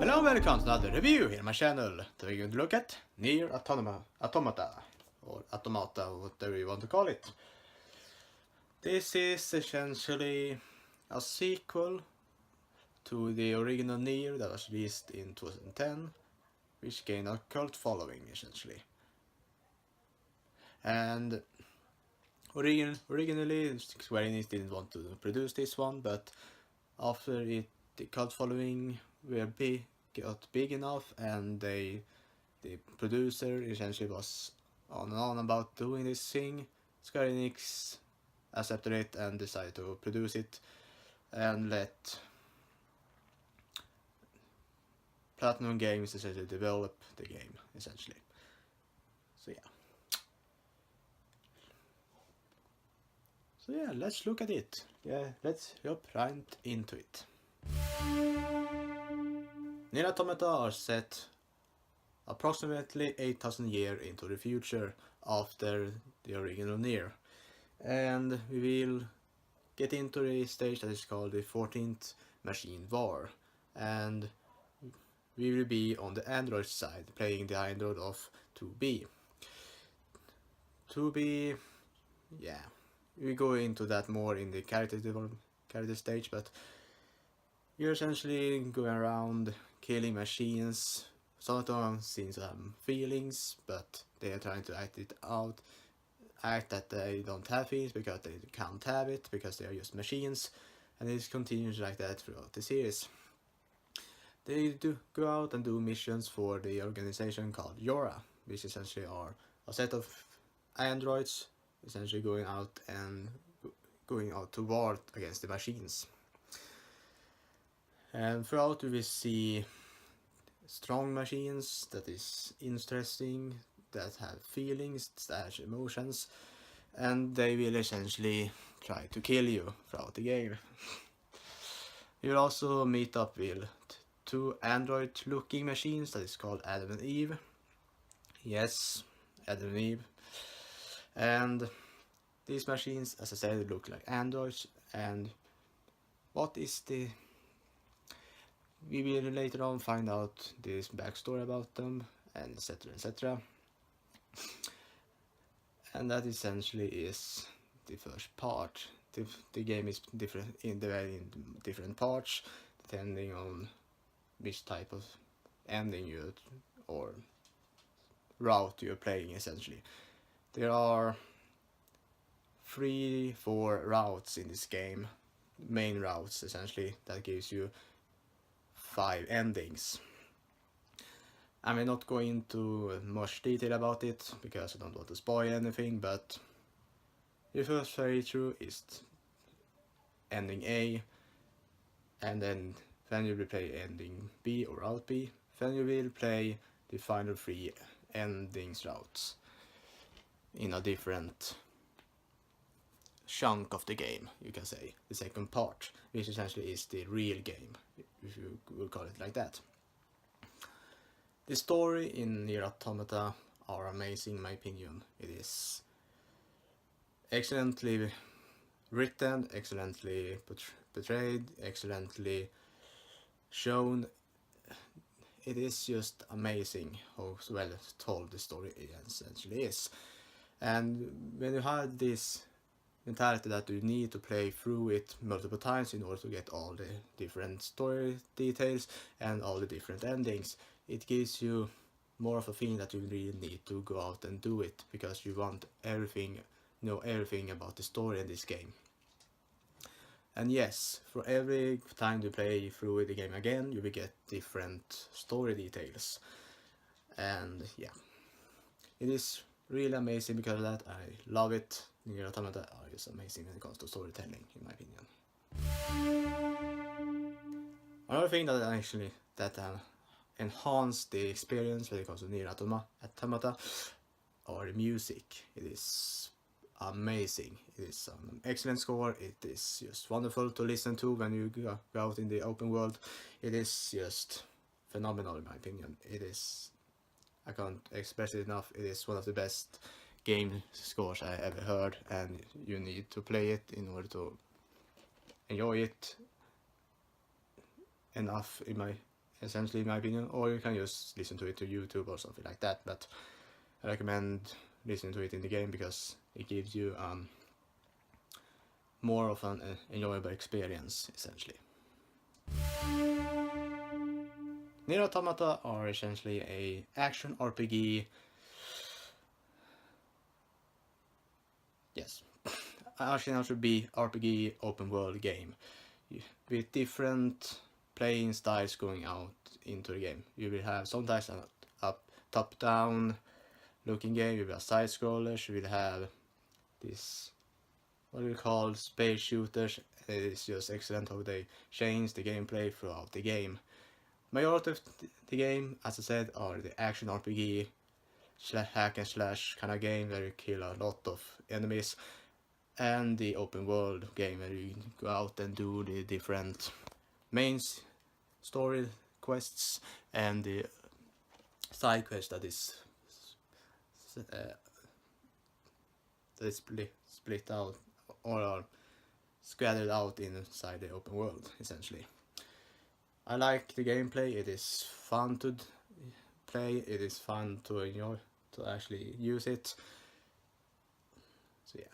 Hello and welcome to another review here on my channel. Today we're going to look at Nier Automata, or Automata, whatever you want to call it. This is essentially a sequel to the original Nier that was released in 2010, which gained a cult following essentially. And originally Square Enix didn't want to produce this one, but after the cult following got big enough, and the producer essentially was on and on about doing this thing, Square Enix accepted it and decided to produce it and let Platinum Games essentially develop the game essentially. So yeah, let's look at it. Yeah, let's jump right into it. Nier Automata are set approximately 8,000 years into the future after the original Nier, and we will get into the stage that is called the 14th Machine War, and we will be on the Android side, playing the Android of 2B. 2B, yeah, we go into that more in the character stage, but you're essentially going around killing machines. Some of them seem to have feelings, but they are trying to act that they don't have feelings because they can't have it, because they are just machines, and it continues like that throughout the series. They do go out and do missions for the organization called Yora, which essentially are a set of androids essentially going out to war against the machines. And throughout we will see strong machines that is interesting, that have feelings, that have emotions, and they will essentially try to kill you throughout the game. You'll also meet up with two android looking machines that is called Adam and Eve. Yes, Adam and Eve. And these machines, as I said, look like androids, and we will later on find out this backstory about them, and etc. And that essentially is the first part. The game is divided in different parts depending on which type of ending or route you're playing essentially. There are 3-4 routes in this game, main routes essentially, that gives you 5 endings. I may not go into much detail about it because I don't want to spoil anything, but the first playthrough is ending A, and then you will play ending B or route B, then you will play the final 3 endings routes in a different chunk of the game, you can say, the second part, which essentially is the real game, if you will call it like that. The story in Nier Automata are amazing in my opinion. It is excellently written, excellently portrayed, excellently shown. It is just amazing how well told the story essentially is. And when you have this mentality that you need to play through it multiple times in order to get all the different story details and all the different endings, it gives you more of a feeling that you really need to go out and do it, because you want know everything about the story in this game. And yes, for every time you play through the game again, you will get different story details. And yeah, it is really amazing because of that. I love it. Nier Automata are just amazing when it comes to storytelling, in my opinion. Another thing that enhanced the experience when it comes to Nier Automata are the music. It is amazing. It is an excellent score. It is just wonderful to listen to when you go out in the open world. It is just phenomenal in my opinion. It is, I can't express it enough. It is one of the best game scores I ever heard, and you need to play it in order to enjoy it enough essentially in my opinion, or you can just listen to it to YouTube or something like that, but I recommend listening to it in the game because it gives you more of an enjoyable experience, essentially. Nier Automata are essentially a action RPG. Yes, actually should be RPG open world game with different playing styles going out into the game. You will have sometimes an top down looking game, you will have side scrollers, you will have this what we call space shooters. It is just excellent how they change the gameplay throughout the game. Majority of the game, as I said, are the action RPG hack and slash kind of game where you kill a lot of enemies, and the open world game where you go out and do the different main story quests and the side quests that is split out or are scattered out inside the open world, essentially. I like the gameplay, it is fun to play, it is fun to enjoy, to actually use it. So yeah.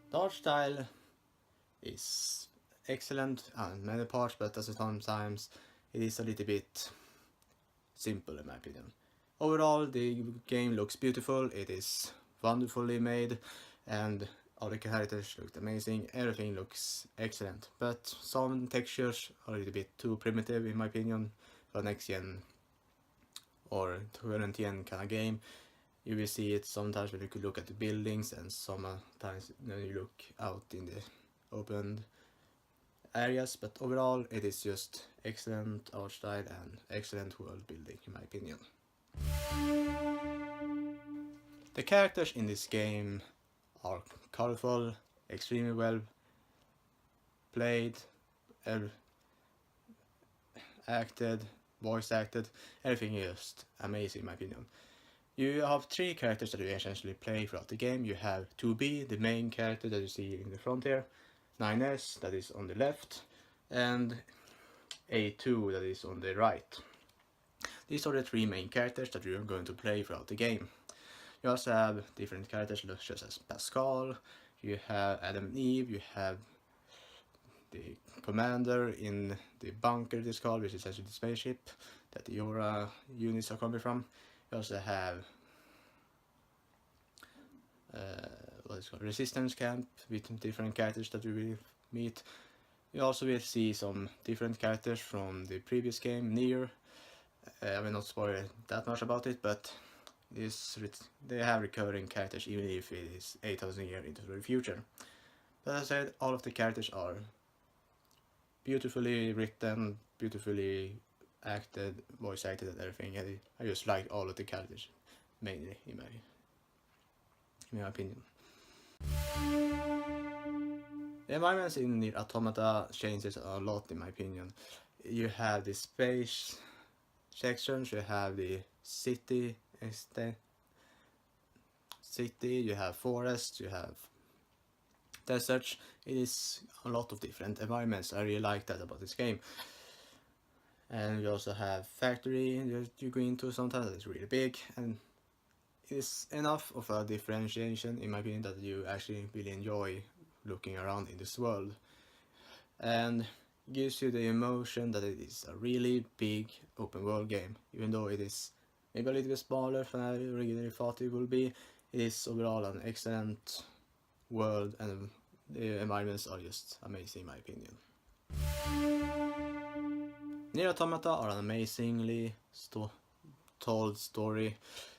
The art style is excellent on many parts, but at sometimes it is a little bit simple in my opinion. Overall, the game looks beautiful, it is wonderfully made, and all the characters look amazing, everything looks excellent, but some textures are a little bit too primitive in my opinion for next gen or current gen kind of game. You will see it sometimes when you could look at the buildings, and sometimes when you look out in the open areas, but overall it is just excellent art style and excellent world building in my opinion. The characters in this game are colorful, extremely well played, acted, voice acted, everything is just amazing in my opinion. You have 3 characters that you essentially play throughout the game. You have 2B, the main character that you see in the front here, 9S that is on the left, and A2 that is on the right. These are the 3 main characters that you're going to play throughout the game. You also have different characters such as Pascal, you have Adam and Eve, you have the commander in the bunker it is called, which is actually the spaceship that the Aura units are coming from. You also have what is called Resistance Camp with different characters that we will meet. You also will see some different characters from the previous game, Nier. I will not spoil that much about it, but they have recurring characters even if it is 8,000 years into the future. But as I said, all of the characters are beautifully written, beautifully acted, voice acted and everything. I just like all of the characters, mainly in my opinion. The environments in the Automata changes a lot in my opinion. You have the space sections, you have the city, you have forests, you have deserts. It is a lot of different environments. I really like that about this game. And you also have factory you go into sometimes that is really big, and it is enough of a differentiation in my opinion that you actually really enjoy looking around in this world, and gives you the emotion that it is a really big open world game, even though it is maybe a little bit smaller than I originally thought it would be. It is overall an excellent world, and the environments are just amazing in my opinion. Nier Automata are an amazingly told story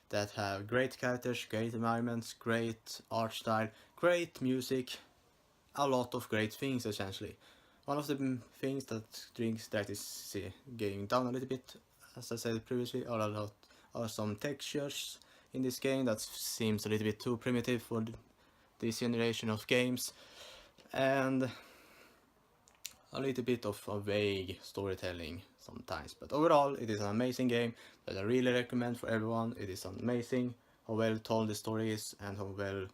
that have great characters, great environments, great art style, great music, a lot of great things essentially. One of the things that is getting down a little bit, as I said previously, are some textures in this game that seems a little bit too primitive for this generation of games, and a little bit of a vague storytelling sometimes. But overall, it is an amazing game that I really recommend for everyone. It is amazing how well told the story is and how well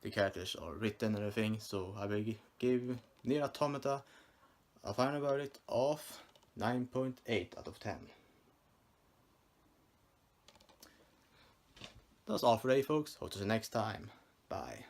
the characters are written and everything. So I will give Nier Automata a final verdict of 9.8 out of 10. That's all for today, folks. Hope to see you next time. Bye.